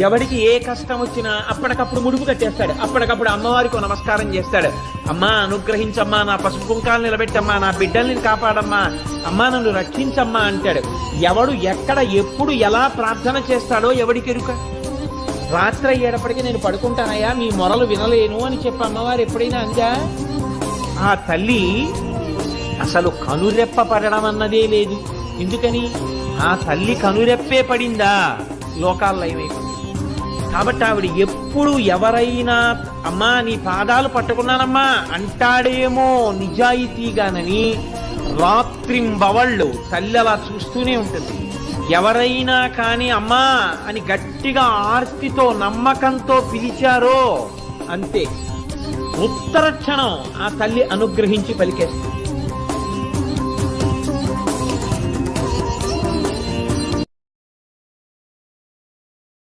ఎవరికి ఏ కష్టం వచ్చినా అప్పటికప్పుడు ముడుపు కట్టేస్తాడు, అప్పటికప్పుడు అమ్మవారికి నమస్కారం చేస్తాడు. అమ్మా అనుగ్రహించమ్మా, నా పసుపు కుంకాలు నిలబెట్టమ్మా, నా బిడ్డల్ని కాపాడమ్మా, అమ్మా నన్ను రక్షించమ్మా అంటాడు. ఎవడు ఎక్కడ ఎప్పుడు ఎలా ప్రార్థన చేస్తాడో ఎవడికి ఎరుక. రాత్రి అయ్యేటప్పటికీ నేను పడుకుంటానయ్యా, మీ మొరలు వినలేను అని చెప్పి అమ్మవారు ఎప్పుడైనా అందా? ఆ తల్లి అసలు కనురెప్ప పడడం అన్నదే లేదు. ఎందుకని? ఆ తల్లి కనురెప్పే పడిందా లోకాల్లో ఏమైపోయింది. కాబట్టి ఆవిడ ఎప్పుడు ఎవరైనా అమ్మా నీ పాదాలు పట్టుకున్నానమ్మా అంటాడేమో నిజాయితీగానని రాత్రింబవళ్ళు తల్లి అలా చూస్తూనే ఉంటుంది. ఎవరైనా కానీ అమ్మా అని గట్టిగా ఆర్తితో నమ్మకంతో పిలిచారో అంతే, ఉత్తర క్షణం ఆ తల్లి అనుగ్రహించి పలికేస్తుంది.